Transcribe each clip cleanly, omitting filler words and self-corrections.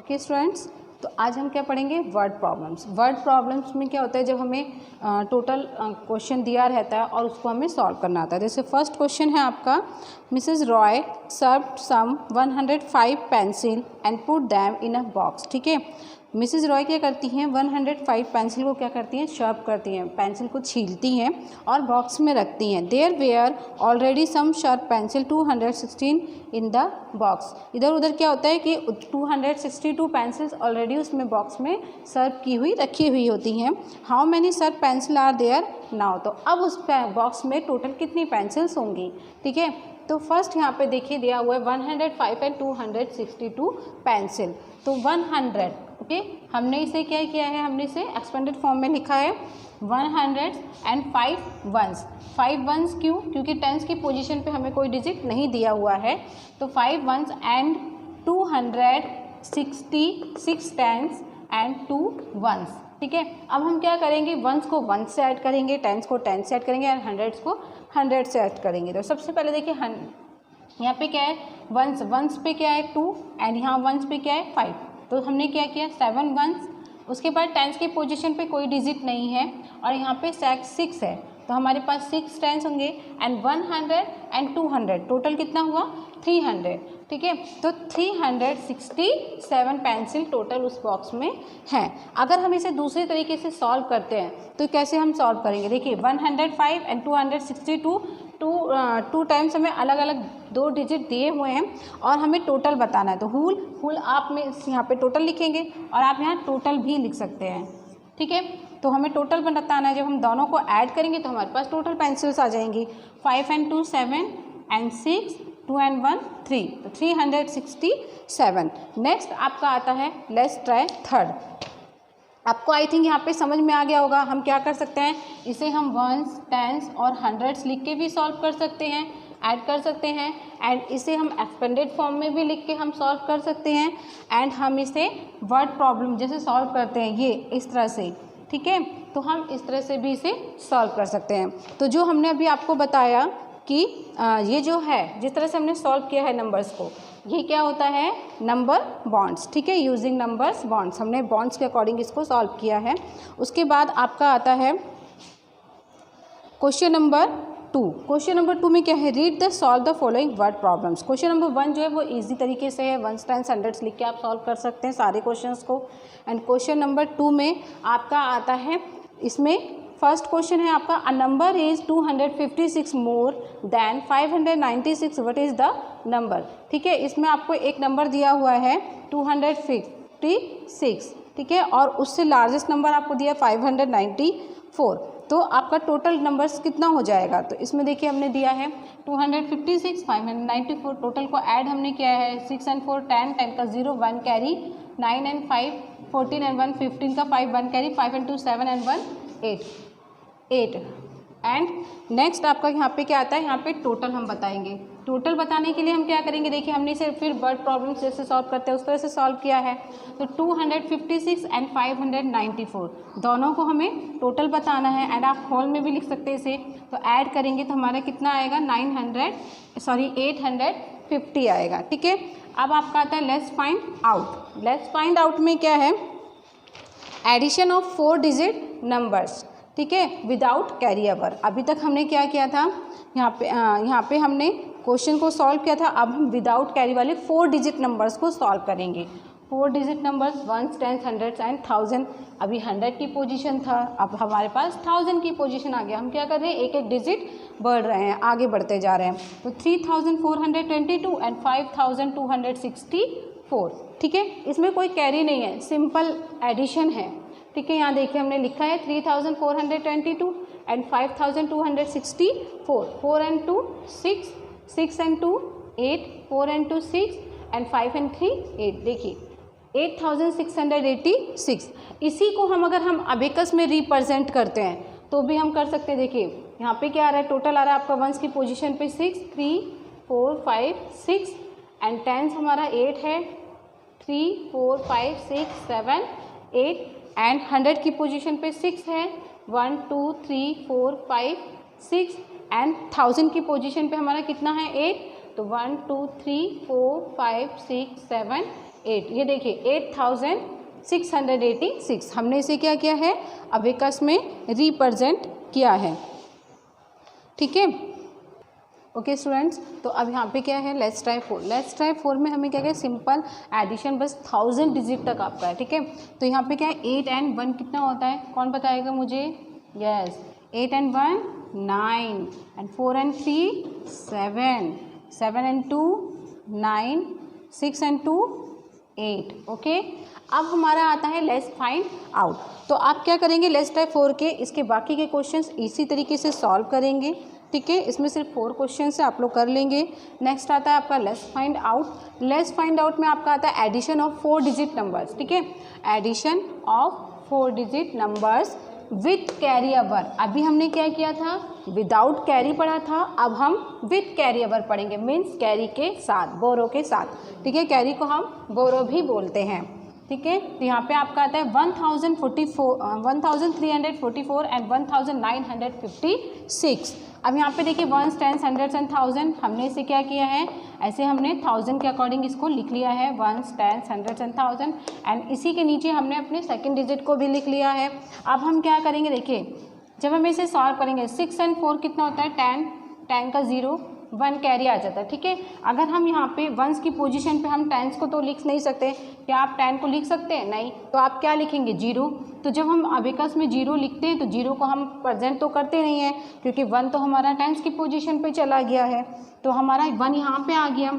Okay students, तो आज हम क्या पढ़ेंगे, वर्ड प्रॉब्लम्स। वर्ड प्रॉब्लम्स में क्या होता है, जब हमें टोटल क्वेश्चन दिया रहता है और उसको हमें सॉल्व करना आता है। जैसे फर्स्ट क्वेश्चन है आपका, Mrs Roy served some 105 pencil and put them in a box. ठीक है, मिसेस रॉय क्या करती हैं, 105 पेंसिल को क्या करती हैं, शार्प करती हैं, पेंसिल को छीलती हैं और बॉक्स में रखती हैं। There were already some sharp pencil 216 in the box. इधर उधर क्या होता है कि 262 पेंसिल्स ऑलरेडी उसमें बॉक्स में सर्व की हुई रखी हुई होती हैं। How many sharp pencil are there now. तो अब उस बॉक्स में टोटल कितनी पेंसिल्स होंगी। ठीक है, तो फर्स्ट यहाँ पे देखिए दिया हुआ है 105 एंड 262 पेंसिल। तो 100, ओके, हमने इसे क्या किया है, हमने इसे एक्सपेंडेड फॉर्म में लिखा है 105 वंस। 5 वंस क्यों, क्योंकि टेंस की पोजीशन पे हमें कोई डिजिट नहीं दिया हुआ है, तो 5 ones and 266 tens and 2 ones. ठीक है, अब हम क्या करेंगे, वंस को वंस से ऐड करेंगे, टेंस को टेंस से ऐड करेंगे एंड हंड्रेड्स को 100 से ऐड करेंगे। तो सबसे पहले देखिए यहाँ पे क्या है, वंस, वंस पे क्या है 2 एंड यहाँ वंस पे क्या है 5। तो हमने क्या किया 7 वंस, उसके बाद टेंस की पोजीशन पे कोई डिजिट नहीं है और यहाँ पे 6 है, तो हमारे पास 6 टेंस होंगे एंड 100 एंड 200, टोटल कितना हुआ 300। ठीक है, तो 367 पेंसिल टोटल उस बॉक्स में हैं। अगर हम इसे दूसरे तरीके से सॉल्व करते हैं तो कैसे हम सॉल्व करेंगे, देखिए 105 एंड 262 टू टाइम्स हमें अलग अलग 2 डिजिट दिए हुए हैं और हमें टोटल बताना है। तो हुल आप में यहाँ पे टोटल लिखेंगे और आप यहाँ टोटल भी लिख सकते हैं। ठीक है, तो हमें टोटल बताना है, जब हम दोनों को ऐड करेंगे तो हमारे पास टोटल पेंसिल्स आ जाएंगी। 5 एंड 2 7 एंड 6, 2 एंड 1 3, तो 367। नेक्स्ट आपका आता है, लेट्स ट्राई थर्ड। आपको आई थिंक यहाँ पे समझ में आ गया होगा, हम क्या कर सकते हैं, इसे हम वंस, टेंस और हंड्रेड्स लिख के भी सॉल्व कर सकते हैं, ऐड कर सकते हैं, एंड इसे हम एक्सपेंडेड फॉर्म में भी लिख के हम सॉल्व कर सकते हैं, एंड हम इसे वर्ड प्रॉब्लम जैसे सॉल्व करते हैं ये इस तरह से। ठीक है, तो हम इस तरह से भी इसे सॉल्व कर सकते हैं। तो जो हमने अभी आपको बताया कि ये जो है, जिस तरह से हमने सॉल्व किया है नंबर्स को, ये क्या होता है, नंबर बॉन्ड्स। ठीक है, यूजिंग नंबर्स बॉन्ड्स, हमने बॉन्ड्स के अकॉर्डिंग इसको सॉल्व किया है। उसके बाद आपका आता है क्वेश्चन नंबर 2। क्वेश्चन नंबर 2 में क्या है, read the solve the following word problems. Question number 1 जो है वो इजी तरीके से है, वंस, टेंस, हंड्रेड्स लिख के आप सॉल्व कर सकते हैं सारे क्वेश्चंस को। एंड क्वेश्चन नंबर 2 में आपका आता है, इसमें फर्स्ट क्वेश्चन है आपका, a number is 256 more than 596, what is the number. ठीक है, इसमें आपको एक नंबर दिया हुआ है 256, ठीक है, और उससे लार्जेस्ट नंबर आपको दिया 594। तो आपका टोटल नंबर्स कितना हो जाएगा, तो इसमें देखिए हमने दिया है 256, 594, टोटल को ऐड हमने किया है 6 एंड 4 10, 10 का 0 1 कैरी, 9 एंड 5 14 एंड 1 15 का 5 1 carry, 5 and 2 7 and 1 8 and next आपका यहाँ पे क्या आता है, यहाँ पे टोटल हम बताएंगे। टोटल बताने के लिए हम क्या करेंगे, देखिए हमने इसे फिर वर्ड प्रॉब्लम्स जैसे सॉल्व करते हैं उस तरह से सॉल्व किया है। तो 256 एंड 594 दोनों को हमें टोटल बताना है, एंड आप होल में भी लिख सकते हैं इसे। तो ऐड करेंगे तो हमारा कितना आएगा, 850 आएगा। ठीक है, अब आपका आता है let's find out. Let's find out में क्या है, एडिशन ऑफ 4 डिजिट नंबर्स। ठीक है, विदाउट कैरी ओवर। अभी तक हमने क्या किया था, यहाँ पे हमने क्वेश्चन को सॉल्व किया था, अब हम विदाउट कैरी वाले 4 डिजिट नंबर्स को सॉल्व करेंगे। 4 digit numbers, ones, tens, hundreds and 1000। अभी 100 की पोजीशन था, अब हमारे पास 1000 की पोजीशन आ गया। हम क्या कर रहे हैं, एक एक डिजिट बढ़ रहे हैं, आगे बढ़ते जा रहे हैं। तो 3422 एंड 5264। ठीक है, इसमें कोई कैरी नहीं है, सिंपल एडिशन है। ठीक है, यहाँ देखिए हमने लिखा है 3422 and 5264, 4 and 2 6, 6 and 2 8, 4 and 2 6 and 5 and 3 8। देखिए 8686। इसी को हम अगर हम अबेकस में रिप्रेजेंट करते हैं तो भी हम कर सकते हैं। देखिए यहाँ पे क्या आ रहा है, टोटल आ रहा है आपका वंस की पोजीशन पे 6 3 4 5 6 एंड टेंस हमारा 8 है, 3 4 5 6 7 8 एंड 100 की पोजीशन पे 6 है, 1 2 3 4 5 6 एंड 1000 की पोजीशन पे हमारा कितना है 8। तो 1 2 3 4 5 6 7 8, ये देखिए 8686 हमने इसे क्या किया है, अबेकस में रिप्रेजेंट किया है। ठीक है, ओके स्टूडेंट्स। तो अब यहाँ पे क्या है, लेट्स ट्राई 4। लेट्स ट्राई 4 में हमें क्या क्या सिंपल एडिशन, बस 1000 डिजिट तक आपका है। ठीक है, तो यहाँ पे क्या है 8 and 1 कितना होता है, कौन बताएगा मुझे? Yes, 8 and 1 9 and 4 and 3 7, 7 and 2 9, 6 and 2 8। Okay, अब हमारा आता है लेट्स फाइंड आउट। तो आप क्या करेंगे, लेट्स ट्राई 4 के इसके बाकी के क्वेश्चंस इसी तरीके से सॉल्व करेंगे। ठीक है, इसमें सिर्फ 4 क्वेश्चन से आप लोग कर लेंगे। नेक्स्ट आता है आपका let's find out. Let's find out में आपका आता है एडिशन ऑफ 4 डिजिट नंबर्स। ठीक है, addition of 4 digit numbers with carry over. अभी हमने क्या किया था, विदाउट कैरी पढ़ा था, अब हम विथ कैरी ओवर पढ़ेंगे, मीन्स कैरी के साथ, बोरो के साथ। ठीक है, कैरी को हम बोरो भी बोलते हैं। ठीक है, तो यहाँ पे आपका आता है 1344 एंड 1956। अब यहाँ पे देखिए ones, tens, hundreds and thousand, हमने इसे क्या किया है, ऐसे हमने 1000 के अकॉर्डिंग इसको लिख लिया है, ones, tens, hundreds and thousand, and इसी के नीचे हमने अपने सेकंड डिजिट को भी लिख लिया है। अब हम क्या करेंगे, देखिए जब हम इसे सॉल्व करेंगे 6 and 4 कितना होता है 10, 10 का 0, 1 कैरी आ जाता है। ठीक है, अगर हम यहाँ पे वंस की पोजीशन पे हम टेंस को तो लिख नहीं सकते, क्या आप 10 को लिख सकते हैं? नहीं, तो आप क्या लिखेंगे, 0। तो जब हम अबेकस में 0 लिखते हैं तो 0 को हम प्रेजेंट तो करते नहीं हैं, क्योंकि 1 तो हमारा टेंस की पोजीशन पे चला गया है, तो हमारा 1 यहाँ पे आ गया,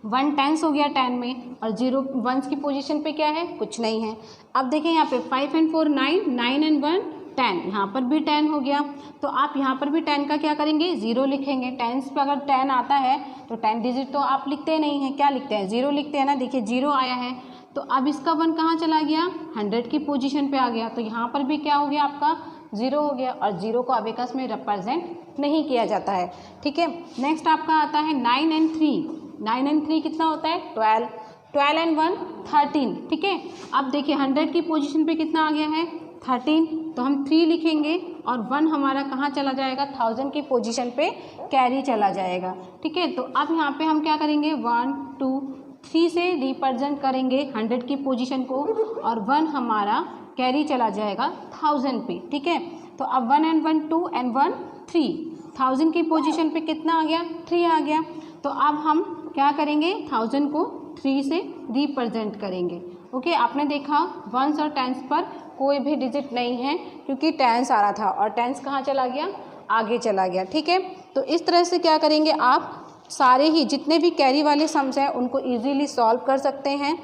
1 टेंस हो गया 10 में, और 0 वंस की पोजीशन पे क्या है, कुछ नहीं है। अब देखें यहाँ पे 5 and 4 9, 9 and 1 10, यहाँ पर भी 10 हो गया, तो आप यहाँ पर भी 10 का क्या करेंगे, 0 लिखेंगे। टेंस पे अगर 10 आता है तो 10 डिजिट तो आप लिखते नहीं हैं, क्या लिखते हैं, 0 लिखते हैं ना। देखिए 0 आया है, तो अब इसका 1 कहाँ चला गया, 100 की पोजीशन पे आ गया, तो यहाँ पर भी क्या हो गया, आपका 0 हो गया, और 0 को अबेकस में रिप्रेजेंट नहीं किया जाता है। ठीक है, नेक्स्ट आपका आता है 9 and 3। 9 and 3 कितना होता है, 12, 12 and 1 13। ठीक है, अब देखिए 100 की पोजीशन पे कितना आ गया है, 13, तो हम 3 लिखेंगे, और 1 हमारा कहाँ चला जाएगा, 1000 की पोजीशन पे कैरी चला जाएगा। ठीक है, तो अब यहाँ पे हम क्या करेंगे, 1 2 3 से रिप्रेजेंट करेंगे 100 की पोजीशन को, और 1 हमारा कैरी चला जाएगा 1000 पे। ठीक है, तो अब 1 and 1 2 and 1 3, 1000 की पोजीशन पे कितना आ गया, 3 आ गया, तो अब हम क्या करेंगे, 1000 को 3 से रिप्रेजेंट करेंगे। ओके, आपने देखा वंस और टेंस पर कोई भी डिजिट नहीं है, क्योंकि टेंस आ रहा था, और टेंस कहाँ चला गया, आगे चला गया। ठीक है, तो इस तरह से क्या करेंगे, आप सारे ही जितने भी कैरी वाले सम्स हैं उनको इजीली सॉल्व कर सकते हैं।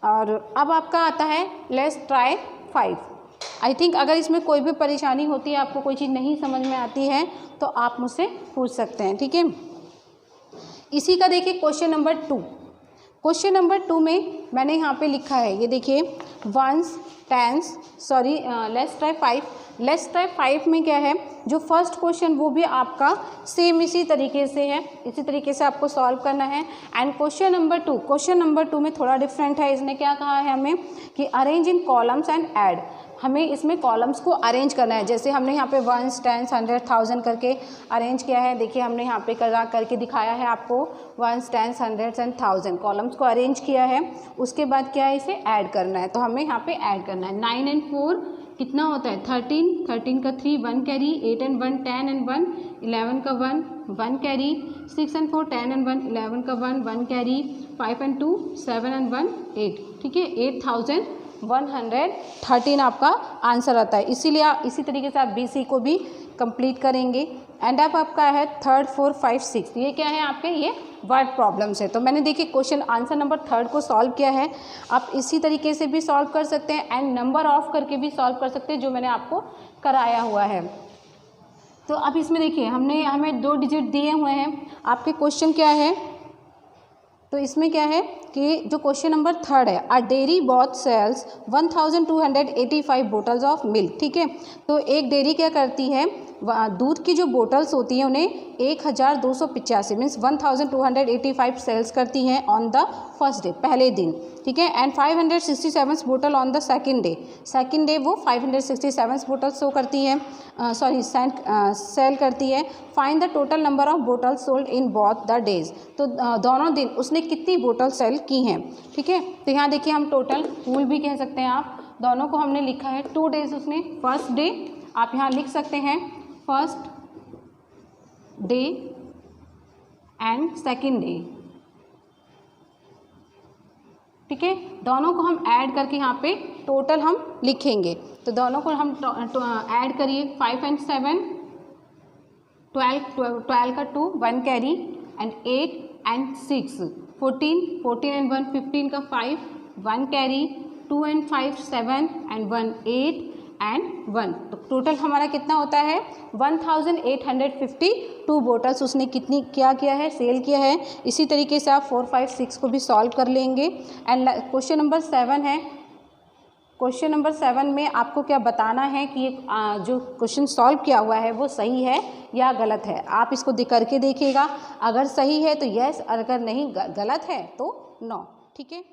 और अब आपका आता है लेट्स ट्राई 5। आई थिंक अगर इसमें कोई भी परेशानी होती है, आपको कोई चीज़ नहीं समझ में आती है, तो आप मुझसे पूछ सकते हैं। ठीक है, इसी का देखिए क्वेश्चन नंबर 2। क्वेश्चन नंबर 2 में मैंने यहाँ पे लिखा है, ये देखिए ones, tens, sorry let's try 5। Let's try 5 में क्या है, जो फर्स्ट क्वेश्चन वो भी आपका सेम इसी तरीके से है, इसी तरीके से आपको सॉल्व करना है। एंड क्वेश्चन नंबर 2 में थोड़ा डिफरेंट है। इसने क्या कहा है हमें कि arrange in columns and add, हमें इसमें कॉलम्स को अरेंज करना है। जैसे हमने यहाँ पे वंस, टेंस, 100, 1000 करके अरेंज किया है। देखिए हमने यहाँ पे करके दिखाया है आपको, वंस, टेंस, 100 एंड 1000 कॉलम्स को अरेंज किया है। उसके बाद क्या है, इसे ऐड करना है, तो हमें यहाँ पे ऐड करना है। 9 and 4 कितना होता है, 13, 13 का 3 1 कैरी, 8 and 1 10 and 1 11 का 1 कैरी, 6 and 4 10 and 1 11 का 1 कैरी, 5 and 2 7 and 1 8। ठीक है, 8113 आपका आंसर आता है। इसीलिए आप इसी तरीके से आप BC को भी कंप्लीट करेंगे। एंड अब आपका है 3rd 4 5 6, ये क्या है आपके, ये वर्ड प्रॉब्लम्स है। तो मैंने देखिए क्वेश्चन आंसर नंबर 3rd को सॉल्व किया है। आप इसी तरीके से भी सॉल्व कर सकते हैं, एंड नंबर ऑफ करके भी सॉल्व कर सकते हैं, जो मैंने आपको कराया हुआ है। तो अब इसमें देखिए हमें 2 डिजिट दिए हुए हैं। आपके क्वेश्चन क्या है, तो इसमें क्या है कि जो क्वेश्चन नंबर 3rd है, a dairy booth sells 1285 bottles of milk. ठीक है, तो एक डेयरी क्या करती है, दूध की जो बोटल्स होती हैं उन्हें 1285 मीन्स 1285 सेल्स करती हैं ऑन द फर्स्ट डे, पहले दिन। ठीक है। एंड 567 बोतल ऑन द सेकेंड डे वो 567 बोतल शो करती है, सॉरी सेल करती है। Find the total number of बोतल sold in both the days, तो दोनों दिन उसने कितनी बोतल सेल की हैं, ठीक है। तो यहाँ देखिए हम टोटल पूल भी कह सकते हैं आप, दोनों को हमने लिखा है 2 डेज उसने, फर्स्ट डे आप यहाँ लिख सकते हैं first day and second day, ठीक है। दोनों को हम ऐड करके यहाँ पे टोटल हम लिखेंगे, तो दोनों को हम ऐड करिए 5 and 7 12 का 2 1 कैरी एंड 8 and 6 14 and 1 15 का 5 1 कैरी 2 and 5 7 and 1 8 and 1, तो टोटल हमारा कितना होता है 1852 बोटल्स उसने कितनी क्या किया है, सेल किया है। इसी तरीके से आप 4 5 6 को भी सॉल्व कर लेंगे। एंड क्वेश्चन नंबर 7 है, क्वेश्चन नंबर 7 में आपको क्या बताना है कि जो क्वेश्चन सॉल्व किया हुआ है वो सही है या गलत है। आप इसको करके देखिएगा, अगर सही है तो यस, अगर नहीं गलत है तो नो, ठीक है।